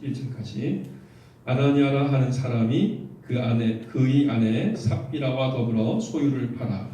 11절까지. 아나니아라 하는 사람이 그의 아내 삽비라와 더불어 소유를 팔아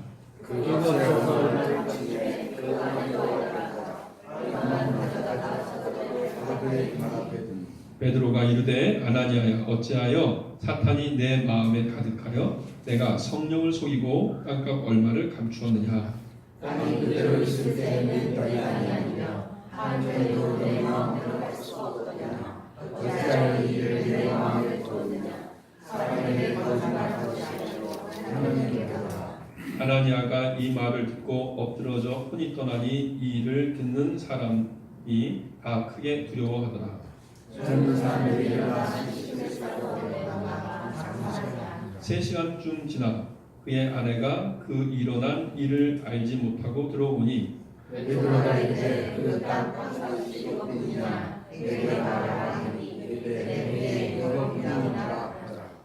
베드로가 이르되 아나니아야 어찌하여 사탄이 내 마음에 가득하여 내가 성령을 속이고 땅값 얼마를 감추었느냐. 나는 그대로 있을 때는 너희 아니하니며 한 죄도 내 마음으로 할 수 없느냐. 어찌하여 이를 내 마음에 두었느냐. 사람에게 거짓말하지 않으려 하느님이로다. 아나니아가 이 말을 듣고 엎드러져 혼이 떠나니 이 일을 듣는 사람이 다 크게 두려워하더라. 젊은 사람들이 일어나 시신을 싸고 내려가 장사하니라. 3시간쯤 지나 그의 아내가 그 일어난 일을 알지 못하고 들어오니 베드로가 이르되 그 땅 값이 없느냐. 내게 말하라 하니 내 위에 여러분이라.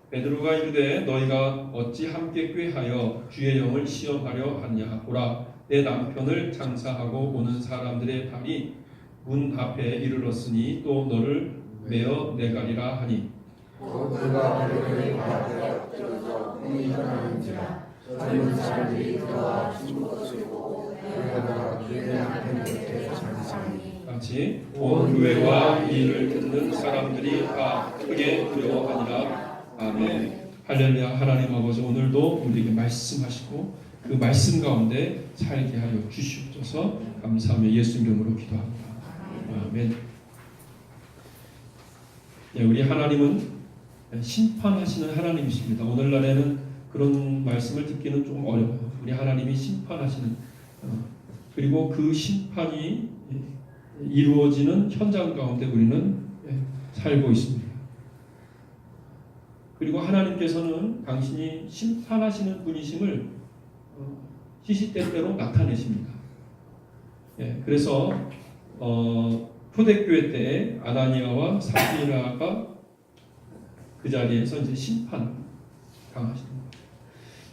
베드로가 이르되 너희가 어찌 함께 꾀하여 주의 영을 시험하려 하냐. 보라 내 남편을 장사하고 오는 사람들의 발이 문 앞에 이르렀으니 또 너를 메어 내가리라 하니 그가 베드로의 발 앞에 엎드러져 혼이 떠나는지라. 젊은 사람들이 들어와 죽은 보고 내려다가 그의 남편 곁에 장사하니 같이 온 교회와 이 일을 듣는 사람들이 다 크게 두려워하니라. 아멘. 할렐루야. 하나님 아버지 오늘도 우리에게 말씀하시고 그 말씀 가운데 살게 하여 주시옵소서. 감사하며 예수 이름으로 기도합니다. 아멘. 네, 우리 하나님은 심판하시는 하나님이십니다. 오늘날에는 그런 말씀을 듣기는 좀 어려워요. 우리 하나님이 심판하시는 그리고 그 심판이 이루어지는 현장 가운데 우리는 살고 있습니다. 그리고 하나님께서는 당신이 심판하시는 분이심을 시시때때로 나타내십니다. 그래서 초대교회 때 아나니아와 삽비라가 그 자리에서 이제 심판 당하십니다.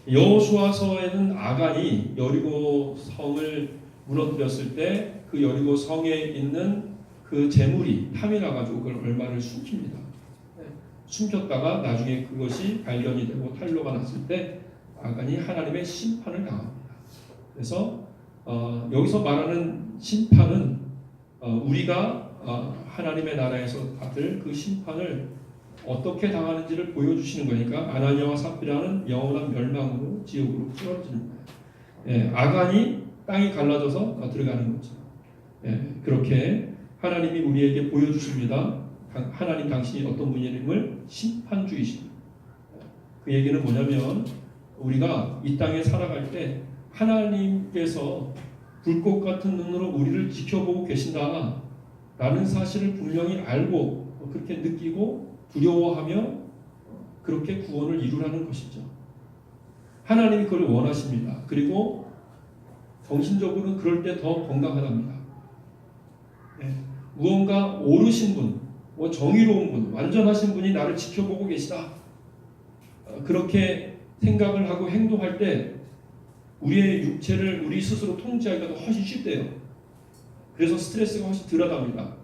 여호수아서에는 아간이 여리고 성을 무너뜨렸을 때 그 여리고 성에 있는 그 재물이 탐이 나가지고 그걸 얼마를 숨깁니다. 숨겼다가 나중에 그것이 발견이 되고 탄로가 났을 때 아간이 하나님의 심판을 당합니다. 그래서 여기서 말하는 심판은 우리가 하나님의 나라에서 받을 그 심판을 어떻게 당하는지를 보여주시는 거니까 아나니아와 삽비라는 영원한 멸망으로 지옥으로 쓰러지는 거예요. 아간이 땅이 갈라져서 들어가는 거죠. 그렇게 하나님이 우리에게 보여주십니다. 하나님 당신이 어떤 분이님을 심판주이십니다. 그 얘기는 뭐냐면 우리가 이 땅에 살아갈 때 하나님께서 불꽃 같은 눈으로 우리를 지켜보고 계신다 라는 사실을 분명히 알고 그렇게 느끼고 두려워하며 그렇게 구원을 이루라는 것이죠. 하나님이 그걸 원하십니다. 그리고 정신적으로는 그럴 때 더 건강하답니다. 무언가 옳으신 분, 정의로운 분, 완전하신 분이 나를 지켜보고 계시다. 그렇게 생각을 하고 행동할 때 우리의 육체를 우리 스스로 통제하기가 훨씬 쉽대요. 그래서 스트레스가 훨씬 덜하답니다.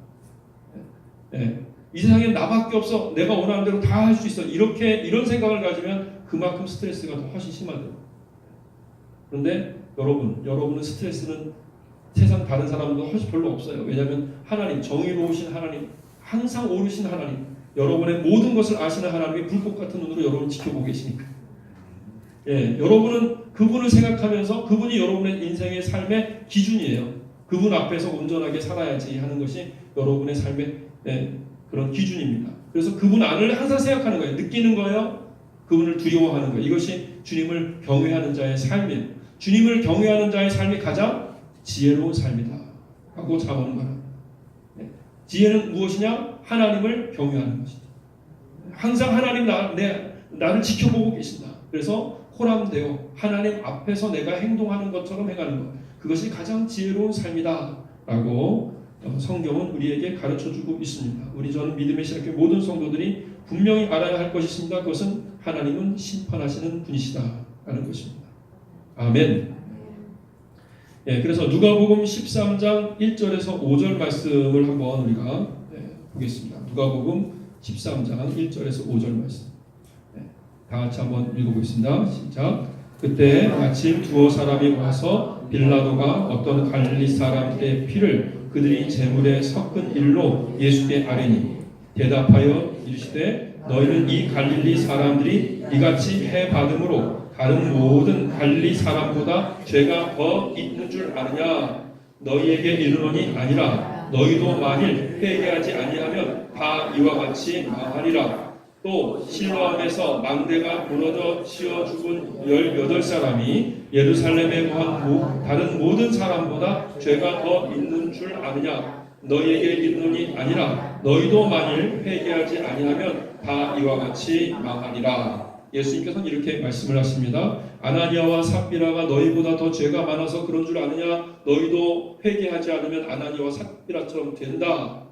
이 세상에 나밖에 없어. 내가 원하는 대로 다 할 수 있어. 이런 생각을 가지면 그만큼 스트레스가 더 훨씬 심하대요. 그런데 여러분은 스트레스는 세상 다른 사람도 훨씬 별로 없어요. 왜냐하면 하나님, 정의로우신 하나님, 항상 옳으신 하나님, 여러분의 모든 것을 아시는 하나님이 불꽃 같은 눈으로 여러분을 지켜보고 계시니까. 여러분은 그분을 생각하면서 그분이 여러분의 인생의 삶의 기준이에요. 그분 앞에서 온전하게 살아야지 하는 것이 여러분의 삶의 그런 기준입니다. 그래서 그분 안을 항상 생각하는 거예요. 느끼는 거예요. 그분을 두려워하는 거예요. 이것이 주님을 경외하는 자의 삶이에요. 주님을 경외하는 자의 삶이 가장 지혜로운 삶이다 하고 자문을 말합니다. 지혜는 무엇이냐? 하나님을 경외하는 것이다. 항상 하나님 나를 지켜보고 계신다. 그래서 호람되어 하나님 앞에서 내가 행동하는 것처럼 행하는 것, 그것이 가장 지혜로운 삶이다 라고 성경은 우리에게 가르쳐주고 있습니다. 저는 믿음의 신학교 모든 성도들이 분명히 알아야 할 것이 있습니다. 그것은 하나님은 심판하시는 분이시다 라는 것입니다. 아멘. 그래서 누가복음 13장 1절에서 5절 말씀을 한번 우리가 보겠습니다. 누가복음 13장 1절에서 5절 말씀. 네, 다 같이 한번 읽어보겠습니다. 시작. 그때 마침 두어 사람이 와서 빌라도가 어떤 갈릴리 사람의 피를 그들이 제물에 섞은 일로 예수께 아뢰니 대답하여 이르시되 너희는 이 갈릴리 사람들이 이같이 해 받음으로 다른 모든 갈릴리 사람보다 죄가 더 있는 줄 아느냐? 너희에게 이르노니 아니라 너희도 만일 회개하지 아니하면 다 이와 같이 망하리라. 또 실로암에서 망대가 무너져 치어 죽은 18사람이 예루살렘에 거한 다른 모든 사람보다 죄가 더 있는 줄 아느냐? 너희에게 이르노니 아니라 너희도 만일 회개하지 아니하면 다 이와 같이 망하리라. 예수님께서는 이렇게 말씀을 하십니다. 아나니아와 삽비라가 너희보다 더 죄가 많아서 그런 줄 아느냐? 너희도 회개하지 않으면 아나니아와 삽비라처럼 된다.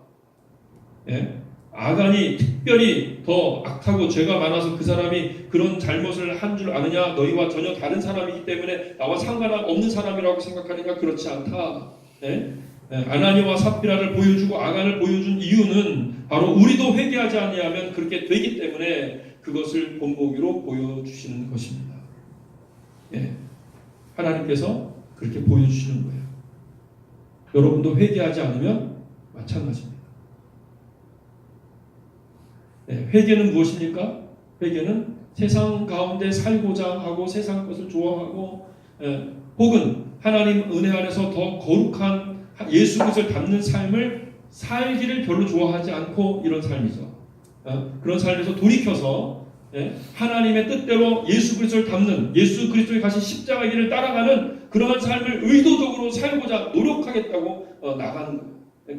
예? 아간이 특별히 더 악하고 죄가 많아서 그 사람이 그런 잘못을 한 줄 아느냐? 너희와 전혀 다른 사람이기 때문에 나와 상관없는 사람이라고 생각하느냐? 그렇지 않다. 예? 아나니아와 삽비라를 보여주고 아간을 보여준 이유는 바로 우리도 회개하지 아니하면 그렇게 되기 때문에 그것을 본보기로 보여주시는 것입니다. 예. 하나님께서 그렇게 보여주시는 거예요. 여러분도 회개하지 않으면 마찬가지입니다. 예. 회개는 무엇입니까? 회개는 세상 가운데 살고자 하고 세상 것을 좋아하고 혹은 하나님 은혜 안에서 더 거룩한 예수 그리스도를 닮는 삶을 살기를 별로 좋아하지 않고 이런 삶이죠. 그런 삶에서 돌이켜서 하나님의 뜻대로 예수 그리스도를 닮는 예수 그리스도의 가신 십자가 길을 따라가는 그러한 삶을 의도적으로 살고자 노력하겠다고 나가는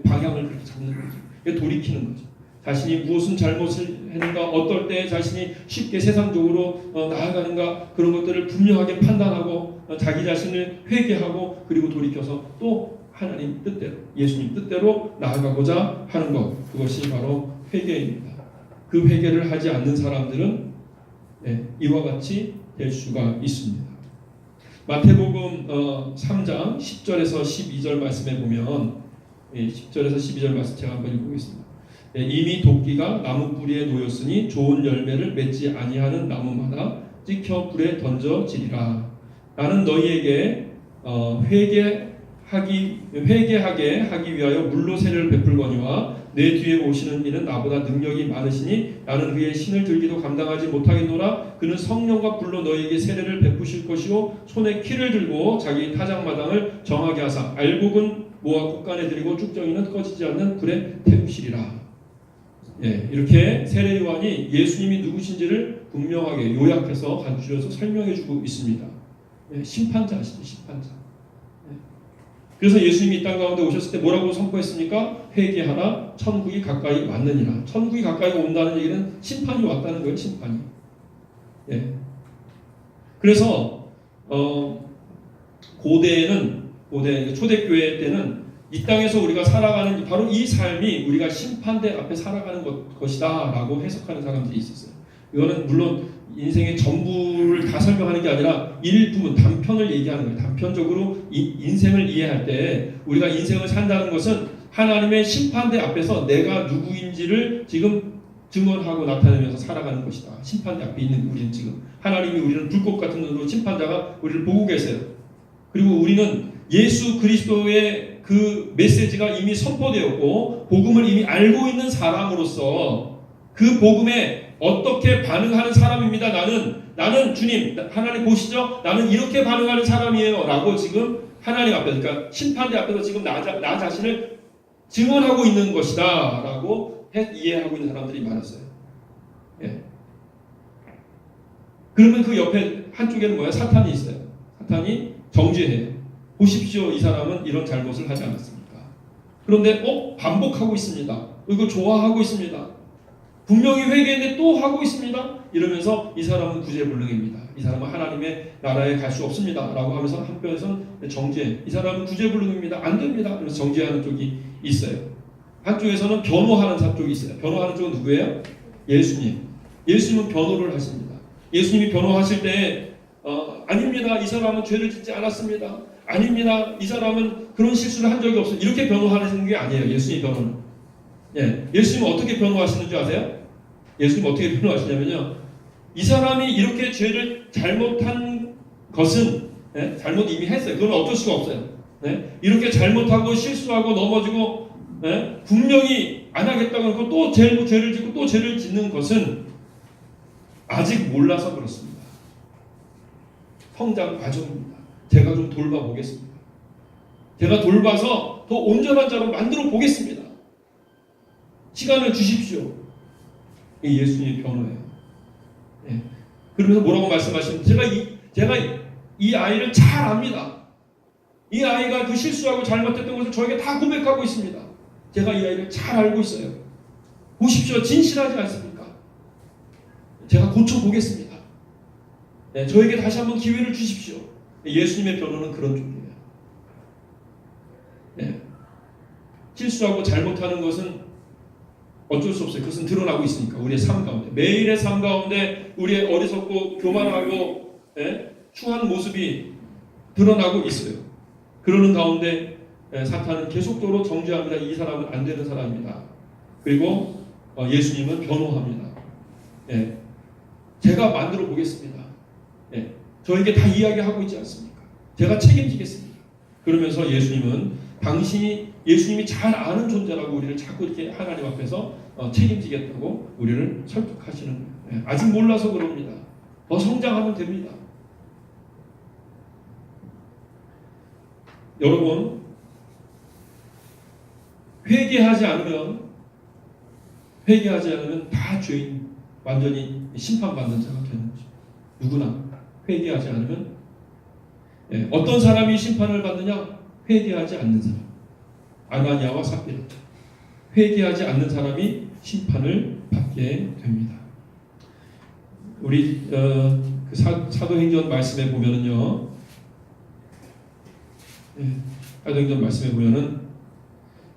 방향을 그렇게 잡는 거죠. 돌이키는 거죠. 자신이 무엇은 잘못을 했는가, 어떨 때 자신이 쉽게 세상적으로 나아가는가, 그런 것들을 분명하게 판단하고 자기 자신을 회개하고 그리고 돌이켜서 또 하나님 뜻대로, 예수님 뜻대로 나아가고자 하는 것, 그것이 바로 회개입니다. 그 회개를 하지 않는 사람들은 이와 같이 될 수가 있습니다. 마태복음 3장 10절에서 12절 말씀에 보면 10절에서 12절 말씀 제가 한번 읽어보겠습니다. 이미 도끼가 나무 뿌리에 놓였으니 좋은 열매를 맺지 아니하는 나무마다 찍혀 불에 던져지리라. 나는 너희에게 회개하게 하기 위하여 물로 세례를 베풀거니와 내 뒤에 오시는 이는 나보다 능력이 많으시니 나는 그의 신을 들기도 감당하지 못하겠노라. 그는 성령과 불로 너희에게 세례를 베푸실 것이요 손에 키를 들고 자기 타작마당을 정하게 하사 알곡은 모아 곳간에 들이고 쭉정이는 꺼지지 않는 불에 태우시리라. 이렇게 세례 요한이 예수님이 누구신지를 분명하게 요약해서 간추려서 설명해주고 있습니다. 심판자시죠, 심판자. 그래서 예수님이 이 땅 가운데 오셨을 때 뭐라고 선포했습니까? 회개하라, 천국이 가까이 왔느니라. 천국이 가까이 온다는 얘기는 심판이 왔다는 거예요, 심판이. 그래서 초대교회 때는 이 땅에서 우리가 살아가는 바로 이 삶이 우리가 심판대 앞에 살아가는 것이다 라고 해석하는 사람들이 있었어요. 이거는 물론 인생의 전부를 다 설명하는 게 아니라 일부분, 단편을 얘기하는 거예요. 단편적으로 인생을 이해할 때 우리가 인생을 산다는 것은 하나님의 심판대 앞에서 내가 누구인지를 지금 증언하고 나타내면서 살아가는 것이다. 심판대 앞에 있는 우리는 지금 하나님이 우리는 불꽃 같은 눈으로 심판자가 우리를 보고 계세요. 그리고 우리는 예수 그리스도의 그 메시지가 이미 선포되었고 복음을 이미 알고 있는 사람으로서 그 복음에 어떻게 반응하는 사람입니다. 나는 주님, 하나님 보시죠? 나는 이렇게 반응하는 사람이에요. 라고 지금 하나님 앞에서, 그러니까 심판대 앞에서 지금 나 자신을 증언하고 있는 것이다. 라고 이해하고 있는 사람들이 많았어요. 그러면 그 옆에 한쪽에는 뭐야? 사탄이 있어요. 사탄이 정죄해요. 보십시오. 이 사람은 이런 잘못을 하지 않았습니까? 그런데 반복하고 있습니다. 이거 좋아하고 있습니다. 분명히 회개했는데 또 하고 있습니다. 이러면서 이 사람은 구제불능입니다. 이 사람은 하나님의 나라에 갈 수 없습니다. 라고 하면서 한편에서는 정죄. 이 사람은 구제불능입니다. 안 됩니다. 그래서 정죄하는 쪽이 있어요. 한쪽에서는 변호하는 쪽이 있어요. 변호하는 쪽은 누구예요? 예수님. 예수님은 변호를 하십니다. 예수님이 변호하실 때 아닙니다. 이 사람은 죄를 짓지 않았습니다. 아닙니다. 이 사람은 그런 실수를 한 적이 없어요. 이렇게 변호하는 게 아니에요. 예수님 변호는. 예, 예수님은 어떻게 변호하시는 줄 아세요? 예수님은 어떻게 변호하시냐면요. 이 사람이 이렇게 죄를 잘못한 것은 잘못 이미 했어요. 그건 어쩔 수가 없어요. 이렇게 잘못하고 실수하고 넘어지고 분명히 안 하겠다고 하고 또 죄를 짓고 또 죄를 짓는 것은 아직 몰라서 그렇습니다. 성장 과정입니다. 제가 좀 돌봐보겠습니다. 제가 돌봐서 더 온전한 자로 만들어 보겠습니다. 시간을 주십시오. 이게 예수님의 변호예요. 그러면서 뭐라고 말씀하시면 제가 이 아이를 잘 압니다. 이 아이가 그 실수하고 잘못했던 것을 저에게 다 고백하고 있습니다. 제가 이 아이를 잘 알고 있어요. 보십시오. 진실하지 않습니까? 제가 고쳐보겠습니다. 저에게 다시 한번 기회를 주십시오. 예수님의 변호는 그런 쪽이에요. 실수하고 잘못하는 것은 어쩔 수 없어요. 그것은 드러나고 있으니까 우리의 삶 가운데 매일의 삶 가운데 우리의 어리석고 교만하고 추한 모습이 드러나고 있어요. 그러는 가운데 사탄은 계속적으로 정죄합니다. 이 사람은 안 되는 사람입니다. 그리고 예수님은 변호합니다. 제가 만들어 보겠습니다. 저에게 다 이야기하고 있지 않습니까? 제가 책임지겠습니다. 그러면서 예수님이 잘 아는 존재라고 우리를 자꾸 이렇게 하나님 앞에서 책임지겠다고 우리를 설득하시는 거예요. 아직 몰라서 그럽니다. 더 성장하면 됩니다. 여러분, 회개하지 않으면 다 죄인, 완전히 심판받는 자가 되는 거죠. 누구나 회개하지 않으면 어떤 사람이 심판을 받느냐? 회개하지 않는 사람. 아나니아와 삽비라. 회개하지 않는 사람이 심판을 받게 됩니다. 우리 그 사도행전 말씀에 보면은요. 사도행전 말씀에 보면은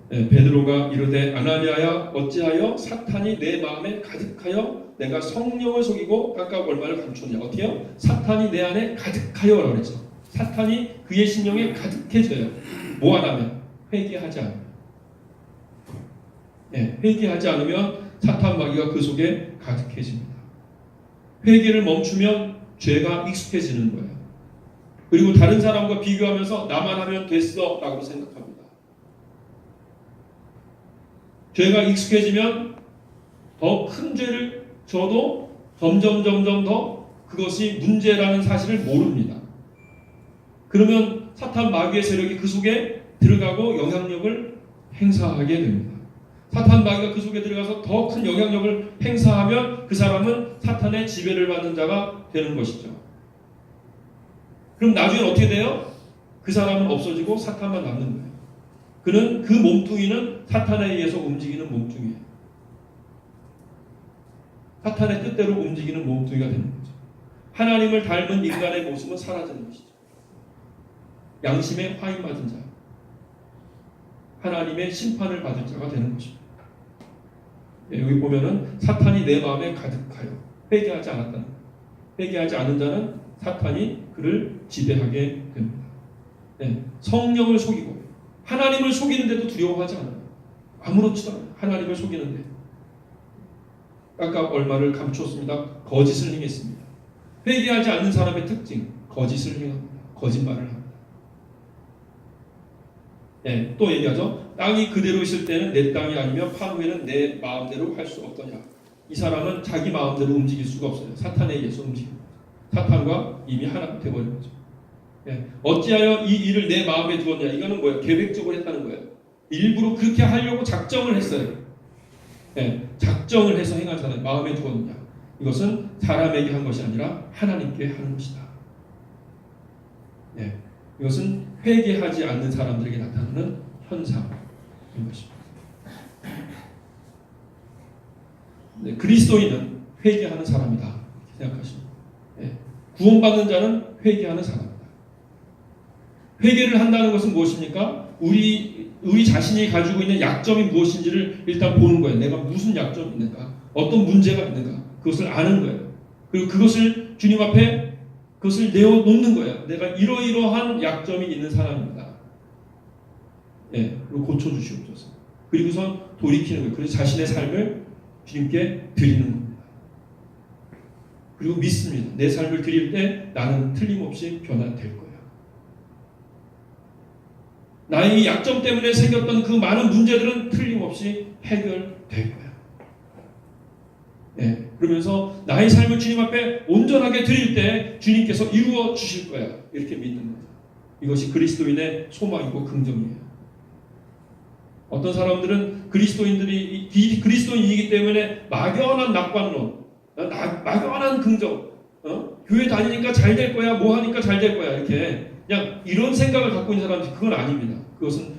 베드로가 이르되 아나니아야 어찌하여 사탄이 내 마음에 가득하여 내가 성령을 속이고 깎아 얼마를 감추었냐. 어떻게요? 사탄이 내 안에 가득하여라고 그랬죠. 사탄이 그의 심령에 가득해져요. 뭐 하냐면 회개하지 않으면. 회개하지 않으면 사탄 마귀가 그 속에 가득해집니다. 회개를 멈추면 죄가 익숙해지는 거예요. 그리고 다른 사람과 비교하면서 나만 하면 됐어 라고 생각합니다. 죄가 익숙해지면 더 큰 죄를 져도 점점 더 그것이 문제라는 사실을 모릅니다. 그러면 사탄 마귀의 세력이 그 속에 들어가고 영향력을 행사하게 됩니다. 사탄 마귀가 그 속에 들어가서 더 큰 영향력을 행사하면 그 사람은 사탄의 지배를 받는 자가 되는 것이죠. 그럼 나중에 어떻게 돼요? 그 사람은 없어지고 사탄만 남는 거예요. 그 몸뚱이는 사탄에 의해서 움직이는 몸뚱이에요. 사탄의 뜻대로 움직이는 몸뚱이가 되는 거죠. 하나님을 닮은 인간의 모습은 사라지는 것이죠. 양심에 화인 맞은 자, 하나님의 심판을 받을 자가 되는 것입니다. 여기 보면은 사탄이 내 마음에 가득하여 회개하지 않았다는 거예요. 회개하지 않은 자는 사탄이 그를 지배하게 됩니다. 성령을 속이고 하나님을 속이는데도 두려워하지 않아요. 아무렇지도 않아요. 하나님을 속이는데 아까 얼마를 감추었습니다. 거짓을 행했습니다. 회개하지 않는 사람의 특징, 거짓을 행합니다. 거짓말을 합니다. 또 얘기하죠. 땅이 그대로 있을 때는 내 땅이 아니면 파후에는 내 마음대로 할 수 없더냐. 이 사람은 자기 마음대로 움직일 수가 없어요. 사탄에 의해서 움직입니다. 사탄과 이미 하나 되어버린 거죠. 어찌하여 이 일을 내 마음에 두었냐. 이거는 뭐예요? 계획적으로 했다는 거예요. 일부러 그렇게 하려고 작정을 했어요. 작정을 해서 행한 사람이 마음에 두었느냐. 이것은 사람에게 한 것이 아니라 하나님께 하는 것이다. 이것은 회개하지 않는 사람들에게 나타나는 현상인 것입니다. 그리스도인은 회개하는 사람이다. 이렇게 생각하십니다. 구원받는 자는 회개하는 사람이다. 회개를 한다는 것은 무엇입니까? 우리 자신이 가지고 있는 약점이 무엇인지를 일단 보는 거예요. 내가 무슨 약점이 있는가? 어떤 문제가 있는가? 그것을 아는 거예요. 그리고 그것을 주님 앞에 그것을 내어놓는 거예요. 내가 이러이러한 약점이 있는 사람입니다. 그리고 고쳐주시옵소서. 그리고선 돌이키는 거예요. 그래서 자신의 삶을 주님께 드리는 겁니다. 그리고 믿습니다. 내 삶을 드릴 때 나는 틀림없이 변화될 거예요. 나의 이 약점 때문에 생겼던 그 많은 문제들은 틀림없이 해결될 거예요. 네, 그러면서 나의 삶을 주님 앞에 온전하게 드릴 때 주님께서 이루어 주실 거야. 이렇게 믿는 거예요. 이것이 그리스도인의 소망이고 긍정이에요. 어떤 사람들은 그리스도인이기 때문에 막연한 낙관론, 막연한 긍정, 교회 다니니까 잘 될 거야, 뭐 하니까 잘 될 거야, 이렇게 그냥 이런 생각을 갖고 있는 사람들, 그건 아닙니다. 그것은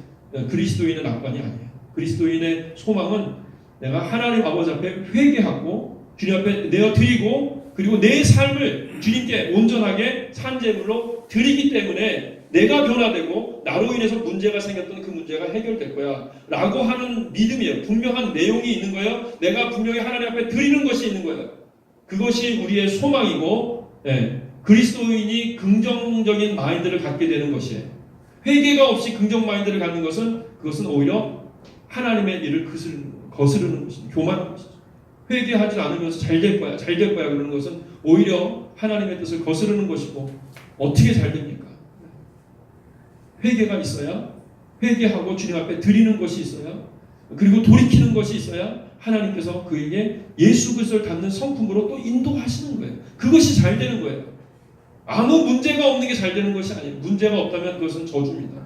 그리스도인의 낙관이 아니에요. 그리스도인의 소망은 내가 하나님 아버지 앞에 회개하고 주님 앞에 내어드리고 그리고 내 삶을 주님께 온전하게 산제물로 드리기 때문에 내가 변화되고 나로 인해서 문제가 생겼던 그 문제가 해결될 거야 라고 하는 믿음이에요. 분명한 내용이 있는 거예요. 내가 분명히 하나님 앞에 드리는 것이 있는 거예요. 그것이 우리의 소망이고 그리스도인이 긍정적인 마인드를 갖게 되는 것이에요. 회개가 없이 긍정 마인드를 갖는 것은 그것은 오히려 하나님의 일을 거스르는 것입니다. 교만한 것이죠. 회개하지 않으면서 잘 될 거야 그러는 것은 오히려 하나님의 뜻을 거스르는 것이고 어떻게 잘 됩니까? 회개가 있어야 회개하고 주님 앞에 드리는 것이 있어야 그리고 돌이키는 것이 있어야 하나님께서 그에게 예수 그리스도를 닮는 성품으로 또 인도하시는 거예요. 그것이 잘 되는 거예요. 아무 문제가 없는 게 잘 되는 것이 아니에요. 문제가 없다면 그것은 저주입니다.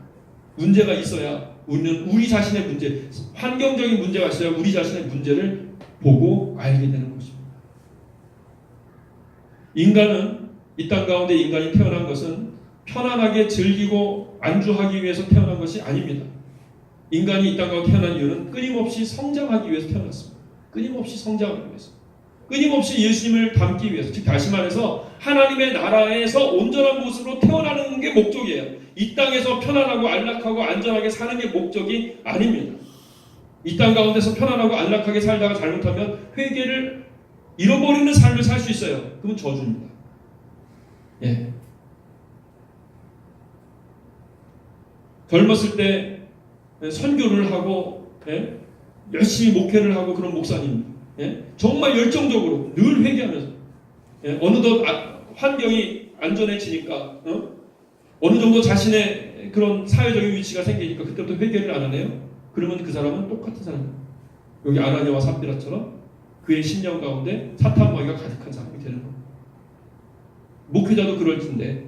문제가 있어야 우리는 우리 자신의 문제, 환경적인 문제가 있어야 우리 자신의 문제를 보고 알게 되는 것입니다. 인간은 이 땅 가운데 인간이 태어난 것은 편안하게 즐기고 안주하기 위해서 태어난 것이 아닙니다. 인간이 이 땅 가운데 태어난 이유는 끊임없이 성장하기 위해서 태어났습니다. 끊임없이 성장하기 위해서. 끊임없이 예수님을 닮기 위해서. 즉 다시 말해서 하나님의 나라에서 온전한 모습으로 태어나는 게 목적이에요. 이 땅에서 편안하고 안락하고 안전하게 사는 게 목적이 아닙니다. 이 땅 가운데서 편안하고 안락하게 살다가 잘못하면 회개를 잃어버리는 삶을 살 수 있어요. 그건 저주입니다. 예. 젊었을 때 선교를 하고 열심히 목회를 하고 그런 목사님 정말 열정적으로 늘 회개하면서 어느덧 환경이 안전해지니까 어느 정도 자신의 그런 사회적인 위치가 생기니까 그때부터 회개를 안 하네요. 그러면 그 사람은 똑같은 사람이에요. 여기 아나니아와 삽비라처럼 그의 심령 가운데 사탄마귀가 가득한 사람이 되는 겁니다. 목회자도 그럴 텐데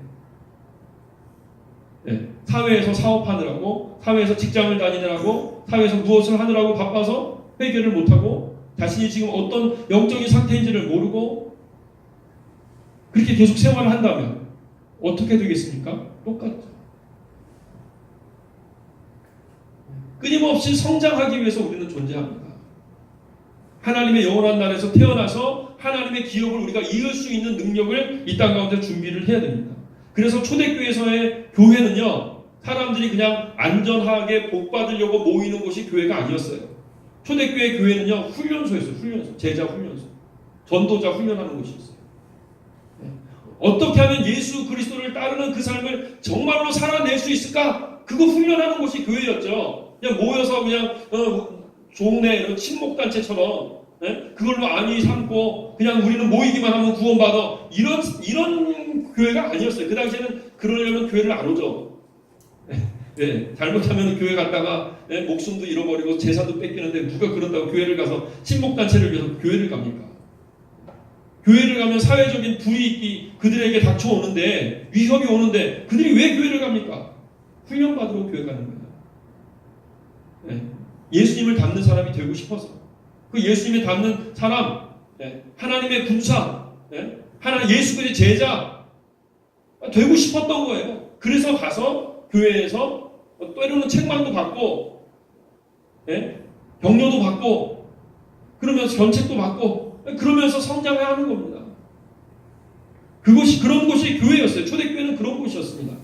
사회에서 사업하느라고 사회에서 직장을 다니느라고 사회에서 무엇을 하느라고 바빠서 회개를 못하고 자신이 지금 어떤 영적인 상태인지를 모르고 그렇게 계속 생활을 한다면 어떻게 되겠습니까? 똑같죠. 끊임없이 성장하기 위해서 우리는 존재합니다. 하나님의 영원한 나라에서 태어나서 하나님의 기업을 우리가 이을 수 있는 능력을 이 땅 가운데 준비를 해야 됩니다. 그래서 초대교회에서의 교회는요, 사람들이 그냥 안전하게 복 받으려고 모이는 곳이 교회가 아니었어요. 초대교회 교회는요, 훈련소였어요. 훈련소, 제자 훈련소, 전도자 훈련하는 곳이었어요. 어떻게 하면 예수 그리스도를 따르는 그 삶을 정말로 살아낼 수 있을까? 그거 훈련하는 곳이 교회였죠. 그냥 모여서 그냥 종래 이런 친목단체처럼 그걸로 안위 삼고 그냥 우리는 모이기만 하면 구원받아 이런 교회가 아니었어요. 그 당시에는 그러려면 교회를 안 오죠. 잘못하면 교회 갔다가 목숨도 잃어버리고 재산도 뺏기는데 누가 그런다고 교회를 가서 친목단체를 위해서 교회를 갑니까? 교회를 가면 사회적인 불이익이 그들에게 닥쳐오는데 위협이 오는데 그들이 왜 교회를 갑니까? 훈련받으러 교회 가는 거예요. 예수님을 닮는 사람이 되고 싶어서 그 예수님을 닮는 사람 하나님의 군사 하나님 예수 그리스도의 제자 되고 싶었던 거예요. 그래서 가서 교회에서 때로는 책망도 받고 격려도 받고 그러면서 견책도 받고 그러면서 성장해야 하는 겁니다. 그것이 그런 곳이 교회였어요. 초대교회는 그런 곳이었습니다.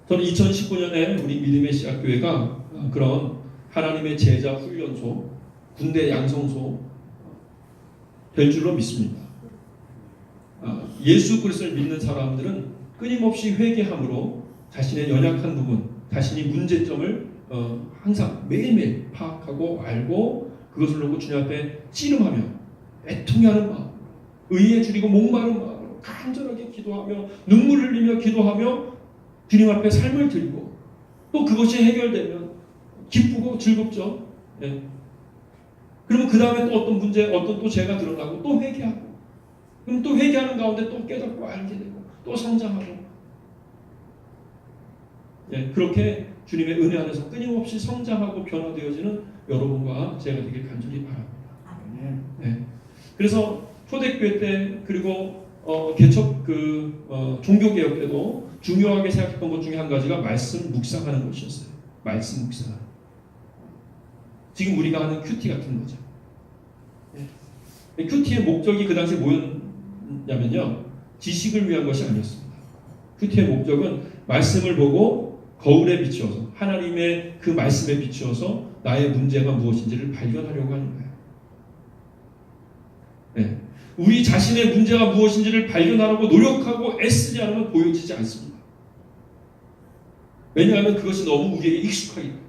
저는 2019년에 우리 믿음의 시작 교회가 그런 하나님의 제자 훈련소, 군대 양성소 될 줄로 믿습니다. 예수 그리스도를 믿는 사람들은 끊임없이 회개함으로 자신의 연약한 부분, 자신이 문제점을 항상 매일매일 파악하고 알고 그것을 놓고 주님 앞에 씨름하며 애통해하는 마음, 의에 줄이고 목마른 마음으로 간절하게 기도하며 눈물 흘리며 기도하며 주님 앞에 삶을 드리고 또 그것이 해결되면 기쁘고 즐겁죠. 예. 그러면 그 다음에 또 어떤 문제, 어떤 또 죄가 드러나고 또 회개하고 그럼 또 회개하는 가운데 또 깨닫고 알게 되고 또 성장하고 예, 그렇게 주님의 은혜 안에서 끊임없이 성장하고 변화되어지는 여러분과 제가 되길 간절히 바랍니다. 예. 그래서 초대교회 때 그리고 개척 종교개혁 때도 중요하게 생각했던 것 중에 한 가지가 말씀 묵상하는 것이었어요. 말씀 묵상. 지금 우리가 하는 큐티 같은 거죠. 예. 큐티의 목적이 그 당시에 뭐였냐면요, 지식을 위한 것이 아니었습니다. 큐티의 목적은 말씀을 보고 거울에 비추어서 하나님의 그 말씀에 비추어서 나의 문제가 무엇인지를 발견하려고 하는 거예요. 네. 우리 자신의 문제가 무엇인지를 발견하려고 노력하고 애쓰지 않으면 보여지지 않습니다. 왜냐하면 그것이 너무 우리에게 익숙하기 때문에.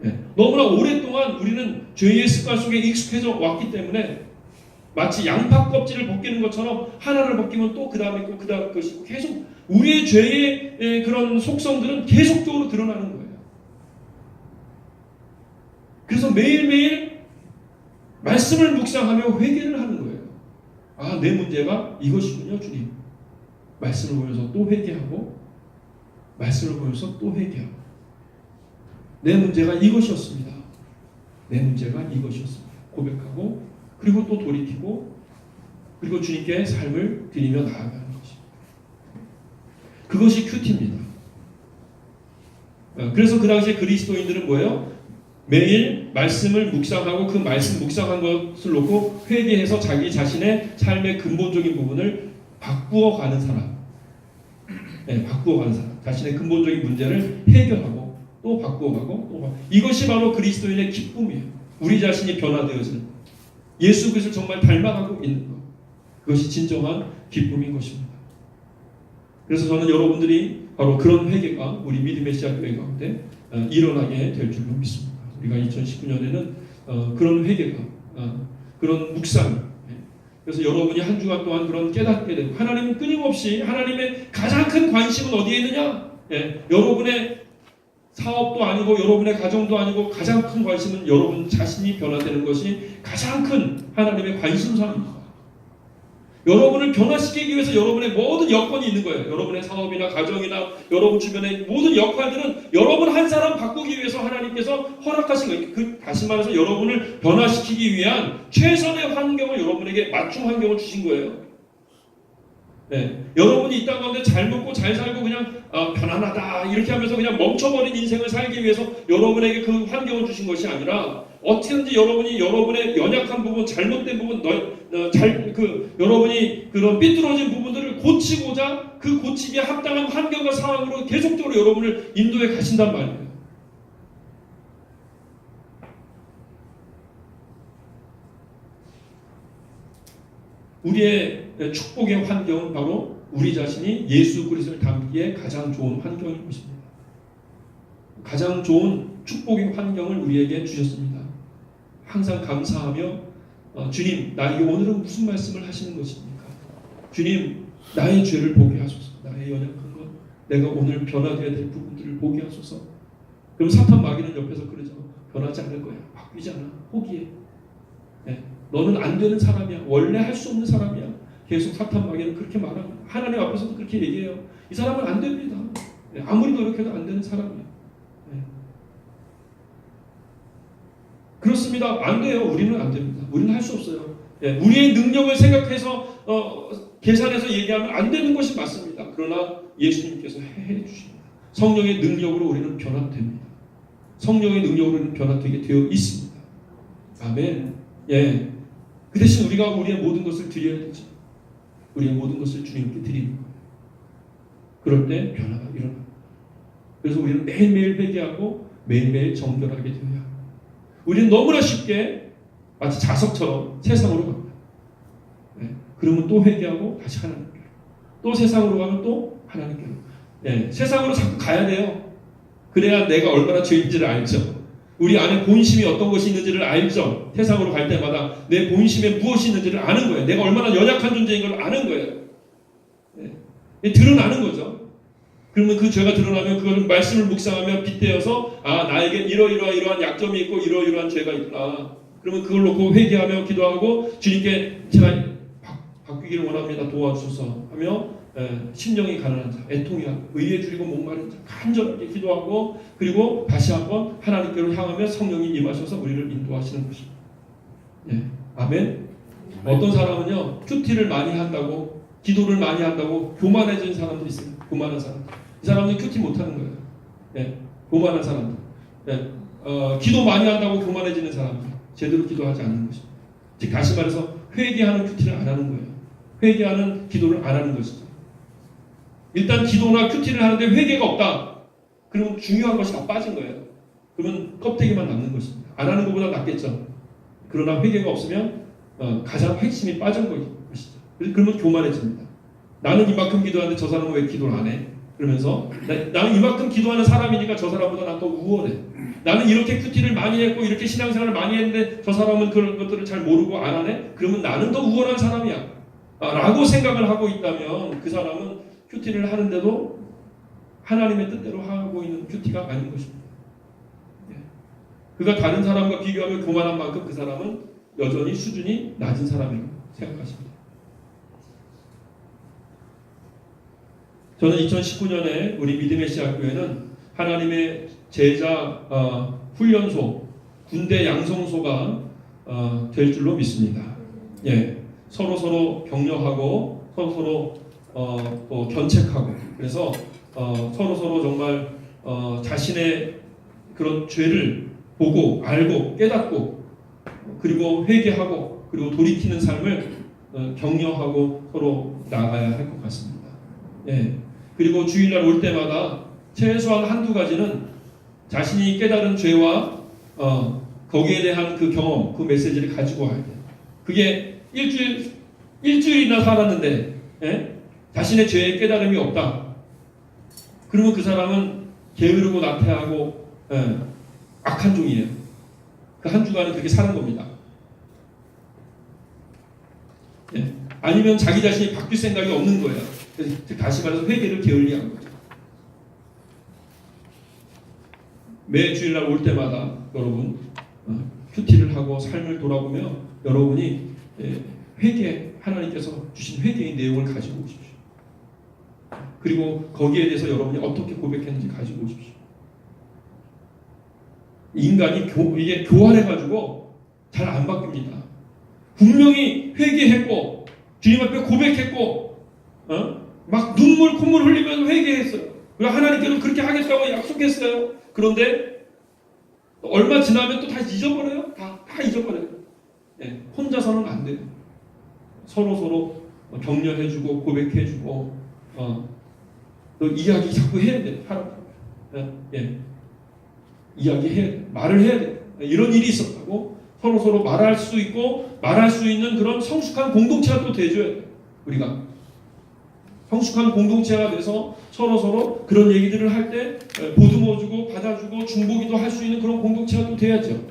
네. 너무나 오랫동안 우리는 죄의 습관 속에 익숙해져 왔기 때문에 마치 양파 껍질을 벗기는 것처럼 하나를 벗기면 또 그 다음에 있고 그 다음 것이 있고 계속 우리의 죄의 그런 속성들은 계속적으로 드러나는 거예요. 그래서 매일매일 말씀을 묵상하며 회개를 하는 거예요. 아, 내 문제가 이것이군요, 주님. 말씀을 보면서 또 회개하고 말씀을 보면서 또 회개하고 내 문제가 이것이었습니다. 내 문제가 이것이었습니다. 고백하고 그리고 또 돌이키고 그리고 주님께 삶을 드리며 나아가는 것입니다. 그것이 큐티입니다. 그래서 그 당시에 그리스도인들은 뭐예요? 매일 말씀을 묵상하고 그 말씀 묵상한 것을 놓고 회개해서 자기 자신의 삶의 근본적인 부분을 바꾸어가는 사람. 네, 바꾸어가는 사람. 자신의 근본적인 문제를 해결하고 또 바꾸어가고 이것이 바로 그리스도인의 기쁨이에요. 우리 자신이 변화되어지는 것. 예수 그리스도를 정말 닮아가고 있는 것. 그것이 진정한 기쁨인 것입니다. 그래서 저는 여러분들이 바로 그런 회개가 우리 믿음의 시작교회 가운데 일어나게 될 줄로 믿습니다. 우리가 2019년에는 그런 회개가 그런 묵상 그래서 여러분이 한 주간 동안 그런 깨닫게 되고 하나님은 끊임없이 하나님의 가장 큰 관심은 어디에 있느냐? 예, 여러분의 사업도 아니고 여러분의 가정도 아니고 가장 큰 관심은 여러분 자신이 변화되는 것이 가장 큰 하나님의 관심사입니다. 여러분을 변화시키기 위해서 여러분의 모든 여건이 있는 거예요. 여러분의 사업이나 가정이나 여러분 주변의 모든 역할들은 여러분 한 사람 바꾸기 위해서 하나님께서 허락하신 거예요. 다시 말해서 여러분을 변화시키기 위한 최선의 환경을 여러분에게 맞춤 환경을 주신 거예요. 네. 여러분이 이 땅 가운데 잘 먹고 잘 살고 그냥 편안하다 이렇게 하면서 그냥 멈춰버린 인생을 살기 위해서 여러분에게 그 환경을 주신 것이 아니라 어떻게든지 여러분이 여러분의 연약한 부분, 잘못된 부분, 여러분이 그런 삐뚤어진 부분들을 고치고자 그 고치기에 합당한 환경과 상황으로 계속적으로 여러분을 인도해 가신단 말이에요. 우리의 축복의 환경은 바로 우리 자신이 예수 그리스도를 닮기에 가장 좋은 환경인 것입니다. 가장 좋은 축복의 환경을 우리에게 주셨습니다. 항상 감사하며 주님, 나에게 오늘은 무슨 말씀을 하시는 것입니까? 주님, 나의 죄를 보게 하소서. 나의 연약한 것, 내가 오늘 변화되어야 될 부분들을 보게 하소서. 그럼 사탄 마귀는 옆에서 그러죠. 변하지 않을 거야. 바뀌지 않아. 포기해. 네. 너는 안 되는 사람이야. 원래 할 수 없는 사람이야. 계속 사탄 마귀는 그렇게 말합니다. 하나님 앞에서도 그렇게 얘기해요. 이 사람은 안 됩니다. 네. 아무리 노력해도 안 되는 사람이야. 네. 그렇습니다. 안 돼요. 우리는 안 됩니다. 우리는 할 수 없어요. 네. 우리의 능력을 생각해서 계산해서 얘기하면 안 되는 것이 맞습니다. 그러나 예수님께서 해 주십니다. 성령의 능력으로 우리는 변화됩니다. 성령의 능력으로 우리는 변화되게 되어 있습니다. 아멘. 예. 그 대신 우리가 우리의 모든 것을 드려야 되죠. 우리의 모든 것을 주님께 드리는 거예요. 그럴 때 변화가 일어납니다. 그래서 우리는 매일매일 회개하고 매일매일 정결하게 되어야 합니다. 우리는 너무나 쉽게 마치 자석처럼 세상으로 갑니다. 네. 그러면 또 회개하고 다시 하나님께 또 세상으로 가면 또 하나님께로. 예, 세상으로 자꾸 가야 돼요. 그래야 내가 얼마나 죄인지를 알죠. 우리 안에 본심이 어떤 것이 있는지를 알죠. 세상으로 갈 때마다 내 본심에 무엇이 있는지를 아는 거예요. 내가 얼마나 연약한 존재인 걸 아는 거예요. 예, 드러나는 거죠. 그러면 그 죄가 드러나면 그걸 말씀을 묵상하며 빗대어서 나에게 이러이러한 약점이 있고 이러이러한 죄가 있구나. 그러면 그걸 놓고 회개하며 기도하고 주님께 제가 바뀌기를 원합니다. 도와주소서 하며 심령이 가난한 자, 애통이야, 의에 줄이고 목마른 자 간절하게 기도하고 그리고 다시 한번 하나님께로 향하며 성령이 임하셔서 우리를 인도하시는 것입니다. 예, 아멘. 어떤 사람은요 큐티를 많이 한다고 기도를 많이 한다고 교만해진 사람도 있어요. 교만한 사람. 이 사람은 큐티 못하는 거예요. 예, 교만한 사람들. 예, 기도 많이 한다고 교만해지는 사람들. 제대로 기도하지 않는 것입니다. 즉 다시 말해서 회개하는 큐티를 안 하는 거예요. 회개하는 기도를 안 하는 것이죠. 일단 기도나 큐티를 하는데 회개가 없다. 그러면 중요한 것이 다 빠진 거예요. 그러면 껍데기만 남는 것입니다. 안 하는 것보다 낫겠죠. 그러나 회개가 없으면 가장 핵심이 빠진 것이죠. 그러면 교만해집니다. 나는 이만큼 기도하는데 저 사람은 왜 기도를 안 해? 그러면서 나는 이만큼 기도하는 사람이니까 저 사람보다 난 더 우월해. 나는 이렇게 큐티를 많이 했고 이렇게 신앙생활을 많이 했는데 저 사람은 그런 것들을 잘 모르고 안 하네? 그러면 나는 더 우월한 사람이야. 라고 생각을 하고 있다면 그 사람은 큐티를 하는데도 하나님의 뜻대로 하고 있는 큐티가 아닌 것입니다. 그가 다른 사람과 비교하면 교만한 만큼 그 사람은 여전히 수준이 낮은 사람이라고 생각하십니다. 저는 2019년에 우리 믿음의 시작교회는 하나님의 제자 훈련소, 군대 양성소가 될 줄로 믿습니다. 예, 서로 격려하고 서로 또 견책하고 그래서 서로 정말 자신의 그런 죄를 보고 알고 깨닫고 그리고 회개하고 그리고 돌이키는 삶을 격려하고 서로 나아가야 할 것 같습니다. 예. 그리고 주일날 올 때마다 최소한 한두 가지는 자신이 깨달은 죄와 거기에 대한 그 경험, 그 메시지를 가지고 와야 돼요. 그게 일주일이나 살았는데 예? 자신의 죄의 깨달음이 없다. 그러면 그 사람은 게으르고 나태하고 악한 종이에요. 그 한 주간은 그렇게 사는 겁니다. 예. 아니면 자기 자신이 바뀔 생각이 없는 거예요. 그래서 다시 말해서 회개를 게을리한 거죠. 매 주일날 올 때마다 여러분 큐티를 하고 삶을 돌아보며 여러분이 하나님께서 주신 회개의 내용을 가지고 오십시오. 그리고 거기에 대해서 여러분이 어떻게 고백했는지 가지고 오십시오. 인간이 이게 교활해가지고 잘 안 바뀝니다. 분명히 회개했고 주님 앞에 고백했고 막 눈물 콧물 흘리면서 회개했어요. 그리고 하나님께서 그렇게 하겠다고 약속했어요. 그런데 얼마 지나면 또 다시 잊어버려요. 다 잊어버려요. 네, 혼자서는 안 돼요. 서로 격려해주고 고백해주고 또 이야기 자꾸 해야 돼요. 이야기해야 돼요. 말을 해야 돼요. 이런 일이 있었다고 서로 말할 수 있고 말할 수 있는 그런 성숙한 공동체가 또 돼줘야 돼요. 우리가 성숙한 공동체가 돼서 서로 그런 얘기들을 할 때 보듬어주고 받아주고 중보기도 할 수 있는 그런 공동체가 또 돼야죠.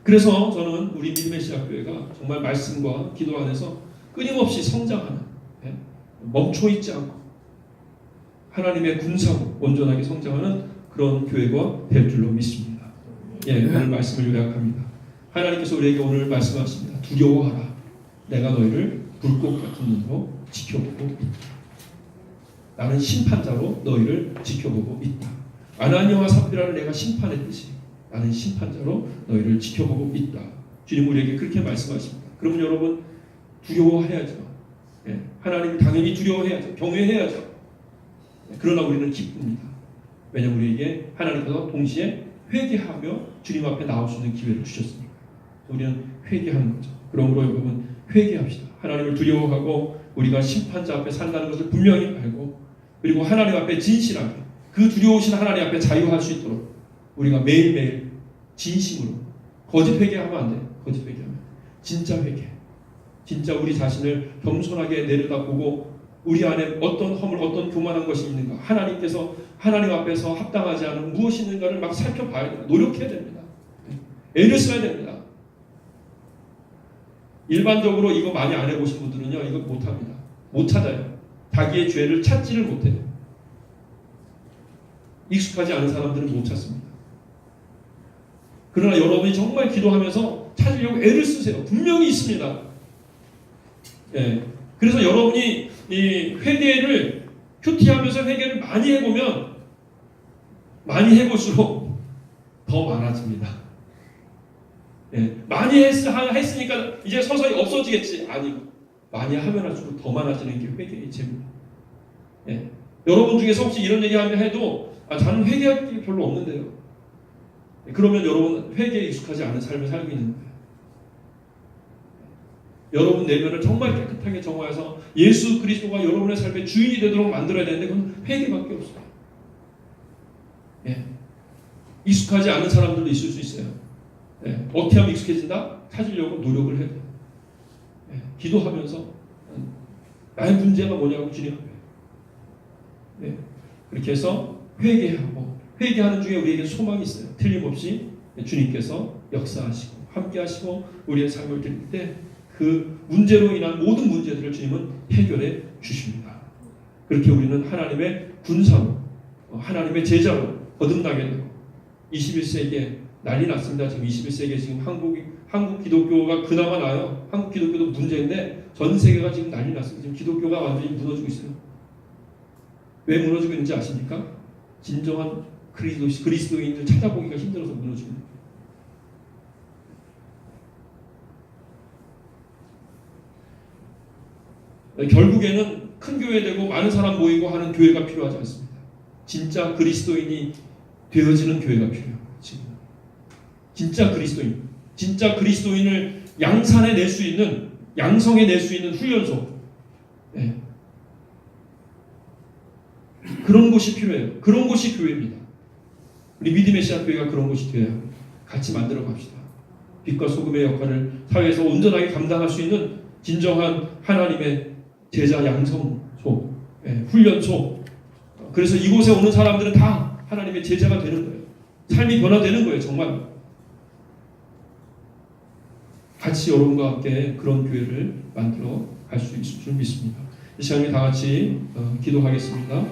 그래서 저는 우리 믿음의 시작교회가 정말 말씀과 기도 안에서 끊임없이 성장하는 멈춰있지 않고 하나님의 군사로 온전하게 성장하는 그런 교회가 될 줄로 믿습니다. 오늘 말씀을 요약합니다. 하나님께서 우리에게 오늘 말씀하십니다. 두려워하라. 내가 너희를 불꽃 같은 눈으로 지켜보고 있다. 나는 심판자로 너희를 지켜보고 있다. 아나니아와 삽비라를 내가 심판했듯이 나는 심판자로 너희를 지켜보고 있다. 주님 우리에게 그렇게 말씀하십니다. 그러면 여러분 두려워해야죠. 하나님 당연히 두려워해야죠. 경외해야죠. 그러나 우리는 기쁩니다. 왜냐하면 우리에게 하나님께서 동시에 회개하며 주님 앞에 나올 수 있는 기회를 주셨습니다. 우리는 회개하는 거죠. 그러므로 여러분 회개합시다. 하나님을 두려워하고 우리가 심판자 앞에 산다는 것을 분명히 알고 그리고 하나님 앞에 진실하게 그 두려우신 하나님 앞에 자유할 수 있도록 우리가 매일매일 진심으로 거짓 회개하면 안 돼요. 거짓 회개하면 진짜 회개. 진짜 우리 자신을 겸손하게 내려다보고 우리 안에 어떤 허물, 어떤 교만한 것이 있는가, 하나님께서 하나님 앞에서 합당하지 않은 무엇이 있는가를 막 살펴봐야 됩니다. 노력해야 됩니다. 애를 써야 됩니다. 일반적으로 이거 많이 안 해보신 분들은요, 이거 못합니다. 못 찾아요. 자기의 죄를 찾지를 못해요. 익숙하지 않은 사람들은 못 찾습니다. 그러나 여러분이 정말 기도하면서 찾으려고 애를 쓰세요. 분명히 있습니다. 예. 그래서 여러분이 이 회개를 큐티하면서 회개를 많이 해보면 많이 해볼수록 더 많아집니다. 예. 많이 했으니까 이제 서서히 없어지겠지. 아니, 많이 하면 할수록 더 많아지는 게 회개의 재미입니다. 예. 여러분 중에서 혹시 이런 얘기하면 해도 저는 회개할 게 별로 없는데요. 그러면 여러분 회개에 익숙하지 않은 삶을 살고 있는 거예요. 여러분 내면을 정말 깨끗하게 정화해서 예수 그리스도가 여러분의 삶의 주인이 되도록 만들어야 되는데 그건 회개밖에 없어요. 예. 익숙하지 않은 사람들도 있을 수 있어요. 예. 어떻게 하면 익숙해진다? 찾으려고 노력을 해야 돼요. 예. 기도하면서 나의 문제가 뭐냐고 주님 앞에. 예. 그렇게 해서 회개하고 회개하는 중에 우리에게 소망이 있어요. 틀림없이 주님께서 역사하시고 함께하시고 우리의 삶을 드릴 때 그 문제로 인한 모든 문제들을 주님은 해결해 주십니다. 그렇게 우리는 하나님의 군사로 하나님의 제자로 거듭나게 되고 21세기에 난리 났습니다. 지금 21세기에 지금 한국 기독교가 그나마 나요. 한국 기독교도 문제인데 전 세계가 지금 난리 났습니다. 지금 기독교가 완전히 무너지고 있어요. 왜 무너지고 있는지 아십니까? 진정한 그리스도인을 찾아보기가 힘들어서 무너지고 있는 거예요. 결국에는 큰 교회 되고 많은 사람 모이고 하는 교회가 필요하지 않습니다. 진짜 그리스도인이 되어지는 교회가 필요해요. 지금 진짜 그리스도인을 양산해 낼 수 있는, 양성해 낼 수 있는 훈련소. 네. 그런 곳이 필요해요. 그런 곳이 교회입니다. 우리 믿음의 씨앗교회가 그런 곳이 되어야 합니다. 같이 만들어 갑시다. 빛과 소금의 역할을 사회에서 온전하게 감당할 수 있는 진정한 하나님의 제자 양성소, 훈련소. 그래서 이곳에 오는 사람들은 다 하나님의 제자가 되는 거예요. 삶이 변화되는 거예요. 정말 같이 여러분과 함께 그런 교회를 만들어 갈 수 있을 줄 믿습니다. 이 시간에 다 같이 기도하겠습니다.